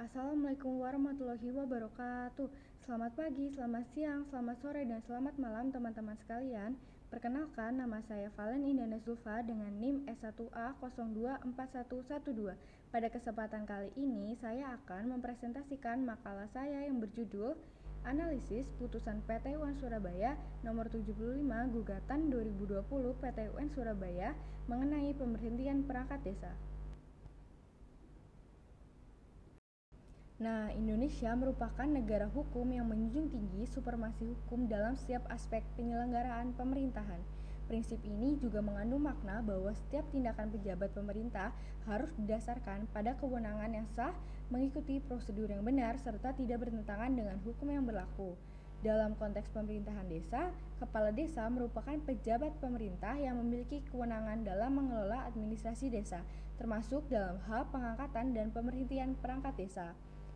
Assalamualaikum warahmatullahi wabarakatuh. Selamat pagi, selamat siang, selamat sore, dan selamat malam teman-teman sekalian. Perkenalkan, nama saya Valen Indana Zulfa dengan NIM S1A024112. Pada kesempatan kali ini, saya akan mempresentasikan makalah saya yang berjudul Analisis Putusan PT UN Surabaya Nomor 75 Gugatan 2020 PT UN Surabaya mengenai pemberhentian perangkat desa. Nah, Indonesia merupakan negara hukum yang menjunjung tinggi supremasi hukum dalam setiap aspek penyelenggaraan pemerintahan. Prinsip ini juga mengandung makna bahwa setiap tindakan pejabat pemerintah harus didasarkan pada kewenangan yang sah, mengikuti prosedur yang benar, serta tidak bertentangan dengan hukum yang berlaku. Dalam konteks pemerintahan desa, kepala desa merupakan pejabat pemerintah yang memiliki kewenangan dalam mengelola administrasi desa, termasuk dalam hal pengangkatan dan pemberhentian perangkat desa.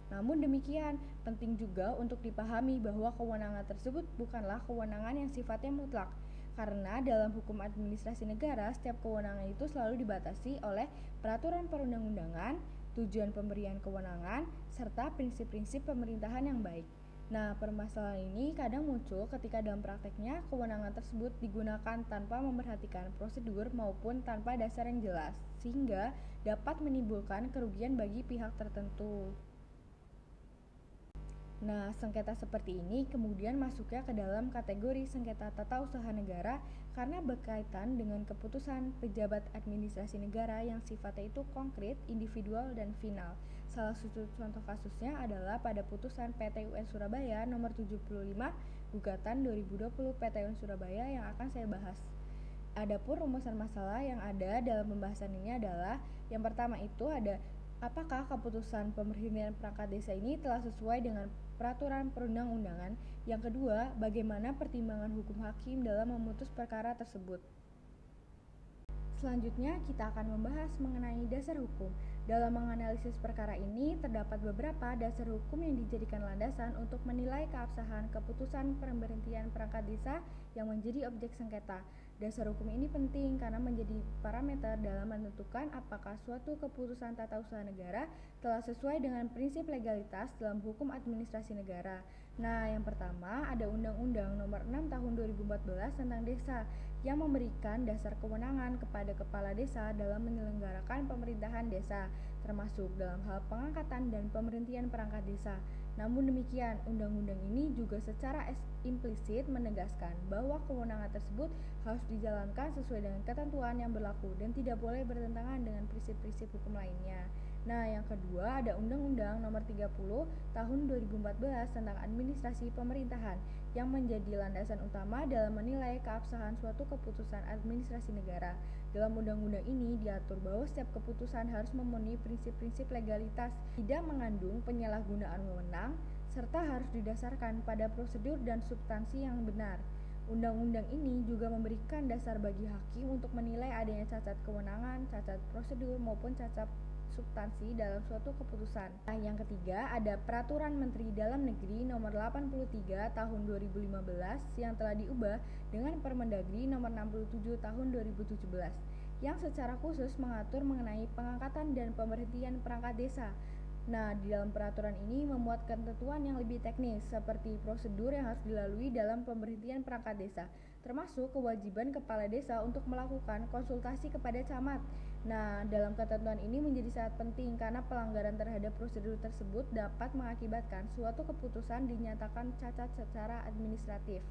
Namun demikian, penting juga untuk dipahami bahwa kewenangan tersebut bukanlah kewenangan yang sifatnya mutlak, karena dalam hukum administrasi negara, setiap kewenangan itu selalu dibatasi oleh peraturan perundang-undangan, tujuan pemberian kewenangan, serta prinsip-prinsip pemerintahan yang baik. Nah, permasalahan ini kadang muncul ketika dalam prakteknya kewenangan tersebut digunakan tanpa memperhatikan prosedur maupun tanpa dasar yang jelas, sehingga dapat menimbulkan kerugian bagi pihak tertentu. Nah, sengketa seperti ini kemudian masuknya ke dalam kategori sengketa tata usaha negara karena berkaitan dengan keputusan pejabat administrasi negara yang sifatnya itu konkret, individual, dan final. Salah satu contoh kasusnya adalah pada putusan PT UN Surabaya nomor 75 Gugatan 2020 PT UN Surabaya yang akan saya bahas. Adapun rumusan masalah yang ada dalam pembahasan ini adalah yang pertama itu ada apakah keputusan pemberhentian perangkat desa ini telah sesuai dengan peraturan perundang-undangan? Yang kedua, bagaimana pertimbangan hukum hakim dalam memutus perkara tersebut? Selanjutnya, kita akan membahas mengenai dasar hukum. Dalam menganalisis perkara ini, terdapat beberapa dasar hukum yang dijadikan landasan untuk menilai keabsahan keputusan pemberhentian perangkat desa yang menjadi objek sengketa. Dasar hukum ini penting karena menjadi parameter dalam menentukan apakah suatu keputusan tata usaha negara telah sesuai dengan prinsip legalitas dalam hukum administrasi negara. Nah, yang pertama ada Undang-Undang Nomor 6 Tahun 2014 tentang Desa yang memberikan dasar kewenangan kepada kepala desa dalam menyelenggarakan pemerintahan desa, termasuk dalam hal pengangkatan dan pemberhentian perangkat desa. Namun demikian, undang-undang ini juga secara implisit menegaskan bahwa kewenangan tersebut harus dijalankan sesuai dengan ketentuan yang berlaku dan tidak boleh bertentangan dengan prinsip-prinsip hukum lainnya. Nah, yang kedua ada Undang-Undang Nomor 30 Tahun 2014 tentang Administrasi Pemerintahan yang menjadi landasan utama dalam menilai keabsahan suatu keputusan administrasi negara. Dalam undang-undang ini diatur bahwa setiap keputusan harus memenuhi prinsip-prinsip legalitas, tidak mengandung penyalahgunaan wewenang, serta harus didasarkan pada prosedur dan substansi yang benar. Undang-undang ini juga memberikan dasar bagi hakim untuk menilai adanya cacat kewenangan, cacat prosedur, maupun cacat substansi dalam suatu keputusan. Nah, yang ketiga ada Peraturan Menteri Dalam Negeri Nomor 83 Tahun 2015 yang telah diubah dengan Permendagri Nomor 67 Tahun 2017 yang secara khusus mengatur mengenai pengangkatan dan pemberhentian perangkat desa. Nah, di dalam peraturan ini memuat ketentuan yang lebih teknis seperti prosedur yang harus dilalui dalam pemberhentian perangkat desa, termasuk kewajiban kepala desa untuk melakukan konsultasi kepada camat. Nah, dalam ketentuan ini menjadi sangat penting karena pelanggaran terhadap prosedur tersebut dapat mengakibatkan suatu keputusan dinyatakan cacat secara administratif.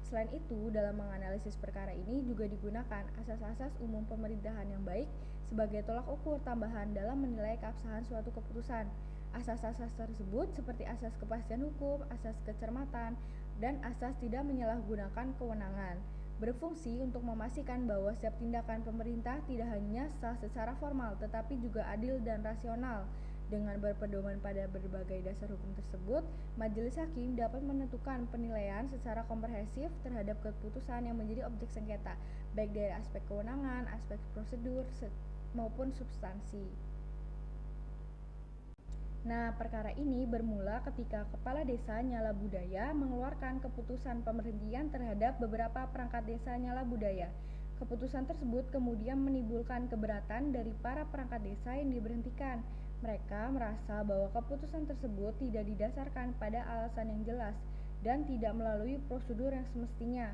Selain itu, dalam menganalisis perkara ini juga digunakan asas-asas umum pemerintahan yang baik sebagai tolak ukur tambahan dalam menilai keabsahan suatu keputusan. Asas-asas tersebut seperti asas kepastian hukum, asas kecermatan, dan asas tidak menyalahgunakan kewenangan, berfungsi untuk memastikan bahwa setiap tindakan pemerintah tidak hanya sah secara formal tetapi juga adil dan rasional. Dengan berpedoman pada berbagai dasar hukum tersebut, majelis hakim dapat menentukan penilaian secara komprehensif terhadap keputusan yang menjadi objek sengketa, baik dari aspek kewenangan, aspek prosedur, maupun substansi. Nah, perkara ini bermula ketika Kepala Desa Nyala Budaya mengeluarkan keputusan pemberhentian terhadap beberapa perangkat desa Nyala Budaya. Keputusan tersebut kemudian menimbulkan keberatan dari para perangkat desa yang diberhentikan. Mereka merasa bahwa keputusan tersebut tidak didasarkan pada alasan yang jelas dan tidak melalui prosedur yang semestinya.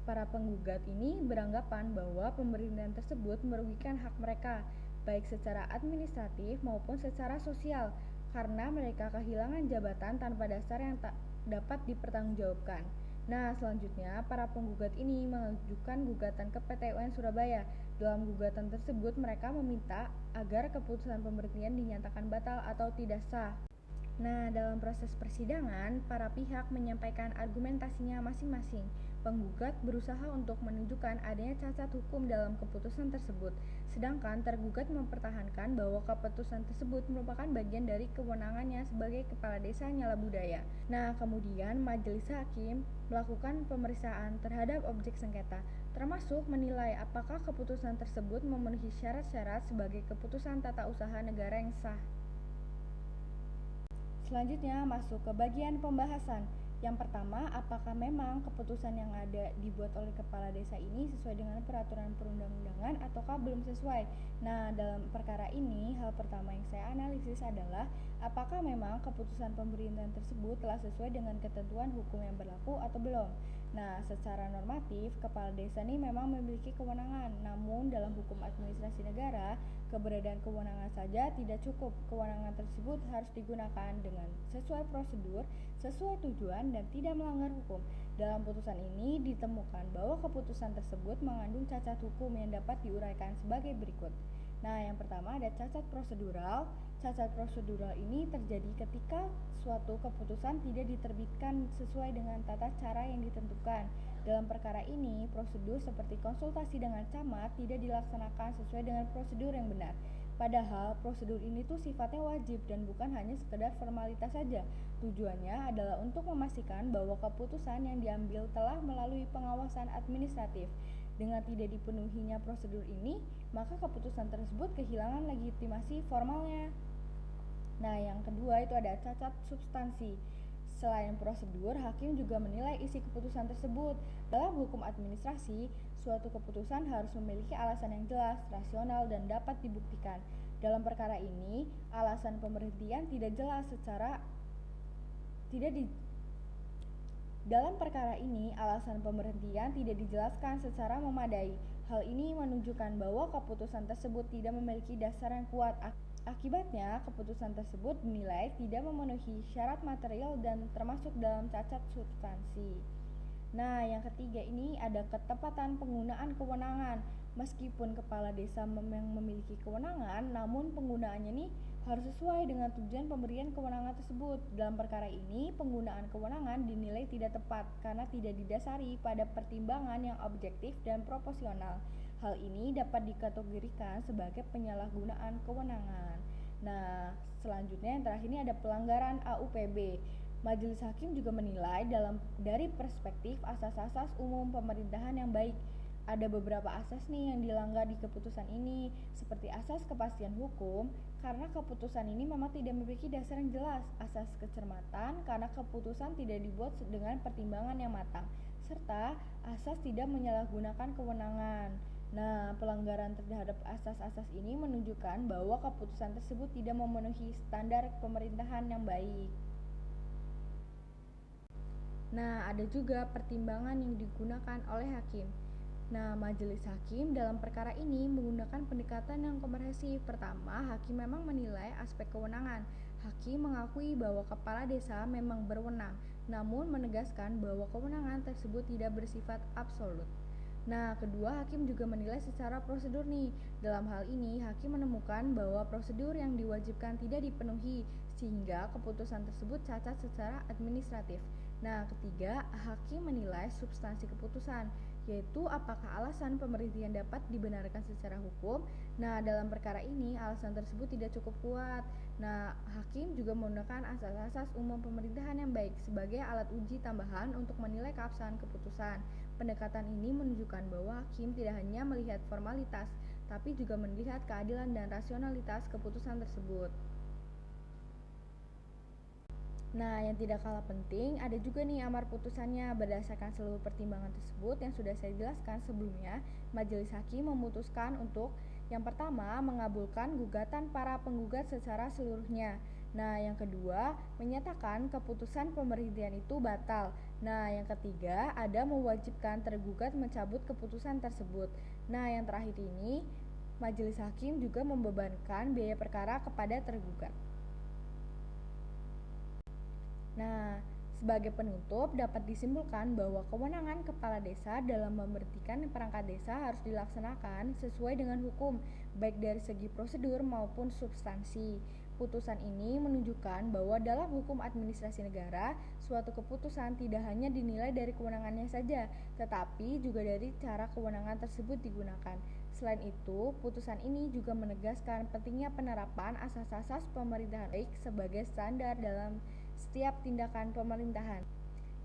Para penggugat ini beranggapan bahwa pemerintahan tersebut merugikan hak mereka, baik secara administratif maupun secara sosial, karena mereka kehilangan jabatan tanpa dasar yang tak dapat dipertanggungjawabkan. Nah, selanjutnya para penggugat ini mengajukan gugatan ke PT UN Surabaya. Dalam gugatan tersebut, mereka meminta agar keputusan pemberhentian dinyatakan batal atau tidak sah. Nah, dalam proses persidangan, para pihak menyampaikan argumentasinya masing-masing. Penggugat berusaha untuk menunjukkan adanya cacat hukum dalam keputusan tersebut, sedangkan tergugat mempertahankan bahwa keputusan tersebut merupakan bagian dari kewenangannya sebagai kepala desa Nyala Budaya. Nah, kemudian majelis hakim melakukan pemeriksaan terhadap objek sengketa, termasuk menilai apakah keputusan tersebut memenuhi syarat-syarat sebagai keputusan tata usaha negara yang sah. Selanjutnya masuk ke bagian pembahasan. Yang pertama, apakah memang keputusan yang ada dibuat oleh kepala desa ini sesuai dengan peraturan perundang-undangan ataukah belum sesuai? Nah, dalam perkara ini, hal pertama yang saya analisis adalah apakah memang keputusan pemerintahan tersebut telah sesuai dengan ketentuan hukum yang berlaku atau belum. Nah, secara normatif, kepala desa ini memang memiliki kewenangan, namun dalam hukum administrasi negara, keberadaan kewenangan saja tidak cukup. Kewenangan tersebut harus digunakan dengan sesuai prosedur, sesuai tujuan, dan tidak melanggar hukum. Dalam putusan ini ditemukan bahwa keputusan tersebut mengandung cacat hukum yang dapat diuraikan sebagai berikut. Nah, yang pertama ada cacat prosedural. Cacat prosedural ini terjadi ketika suatu keputusan tidak diterbitkan sesuai dengan tata cara yang ditentukan. Dalam perkara ini, prosedur seperti konsultasi dengan camat tidak dilaksanakan sesuai dengan prosedur yang benar. Padahal prosedur ini tuh sifatnya wajib dan bukan hanya sekedar formalitas saja. Tujuannya adalah untuk memastikan bahwa keputusan yang diambil telah melalui pengawasan administratif. Dengan tidak dipenuhinya prosedur ini, maka keputusan tersebut kehilangan legitimasi formalnya. Nah, yang kedua itu ada cacat substansi. Selain prosedur, hakim juga menilai isi keputusan tersebut. Dalam hukum administrasi, suatu keputusan harus memiliki alasan yang jelas, rasional, dan dapat dibuktikan. Dalam perkara ini, alasan pemberhentian tidak jelas Dalam perkara ini, alasan pemberhentian tidak dijelaskan secara memadai. Hal ini menunjukkan bahwa keputusan tersebut tidak memiliki dasar yang kuat. Akibatnya, keputusan tersebut dinilai tidak memenuhi syarat material dan termasuk dalam cacat substansi. Nah, yang ketiga ini ada ketepatan penggunaan kewenangan. Meskipun kepala desa memang memiliki kewenangan, namun penggunaannya ini harus sesuai dengan tujuan pemberian kewenangan tersebut. Dalam perkara ini, penggunaan kewenangan dinilai tidak tepat karena tidak didasari pada pertimbangan yang objektif dan proporsional. Hal ini dapat dikategorikan sebagai penyalahgunaan kewenangan. Nah, selanjutnya yang terakhir ini ada pelanggaran AUPB. Majelis hakim juga menilai dari perspektif asas-asas umum pemerintahan yang baik. Ada beberapa asas nih yang dilanggar di keputusan ini, seperti asas kepastian hukum, karena keputusan ini memang tidak memiliki dasar yang jelas, asas kecermatan, karena keputusan tidak dibuat dengan pertimbangan yang matang, serta asas tidak menyalahgunakan kewenangan. Nah, pelanggaran terhadap asas-asas ini menunjukkan bahwa keputusan tersebut tidak memenuhi standar pemerintahan yang baik. Nah, ada juga pertimbangan yang digunakan oleh hakim. Nah, majelis hakim dalam perkara ini menggunakan pendekatan yang komprehensif. Pertama, hakim memang menilai aspek kewenangan. Hakim mengakui bahwa kepala desa memang berwenang, namun menegaskan bahwa kewenangan tersebut tidak bersifat absolut. Nah, kedua, hakim juga menilai secara prosedur nih. Dalam hal ini, hakim menemukan bahwa prosedur yang diwajibkan tidak dipenuhi, sehingga keputusan tersebut cacat secara administratif. Nah, ketiga, hakim menilai substansi keputusan, yaitu apakah alasan pemberhentian dapat dibenarkan secara hukum. Nah, dalam perkara ini, alasan tersebut tidak cukup kuat. Nah, hakim juga menggunakan asas-asas umum pemerintahan yang baik sebagai alat uji tambahan untuk menilai keabsahan keputusan. Pendekatan ini menunjukkan bahwa hakim tidak hanya melihat formalitas, tapi juga melihat keadilan dan rasionalitas keputusan tersebut. Nah, yang tidak kalah penting, ada juga nih amar putusannya. Berdasarkan seluruh pertimbangan tersebut yang sudah saya jelaskan sebelumnya, majelis hakim memutuskan untuk Yang pertama, mengabulkan gugatan para penggugat secara seluruhnya. Nah, yang kedua, menyatakan keputusan pemberhentian itu batal. Nah, yang ketiga, ada mewajibkan tergugat mencabut keputusan tersebut. Nah, yang terakhir ini, majelis hakim juga membebankan biaya perkara kepada tergugat. Nah, sebagai penutup dapat disimpulkan bahwa kewenangan kepala desa dalam memberhentikan perangkat desa harus dilaksanakan sesuai dengan hukum, baik dari segi prosedur maupun substansi. Putusan ini menunjukkan bahwa dalam hukum administrasi negara, suatu keputusan tidak hanya dinilai dari kewenangannya saja, tetapi juga dari cara kewenangan tersebut digunakan. Selain itu, putusan ini juga menegaskan pentingnya penerapan asas-asas pemerintahan baik sebagai standar dalam setiap tindakan pemerintahan.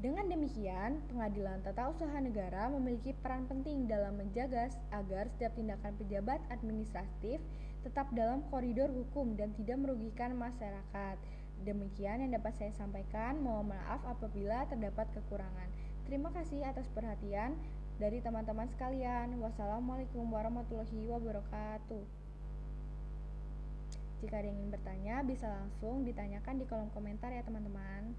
Dengan demikian, Pengadilan Tata Usaha Negara memiliki peran penting dalam menjaga agar setiap tindakan pejabat administratif tetap dalam koridor hukum dan tidak merugikan masyarakat. Demikian yang dapat saya sampaikan. Mohon maaf apabila terdapat kekurangan. Terima kasih atas perhatian dari teman-teman sekalian. Wassalamualaikum warahmatullahi wabarakatuh. Jika ada yang ingin bertanya, bisa langsung ditanyakan di kolom komentar ya teman-teman.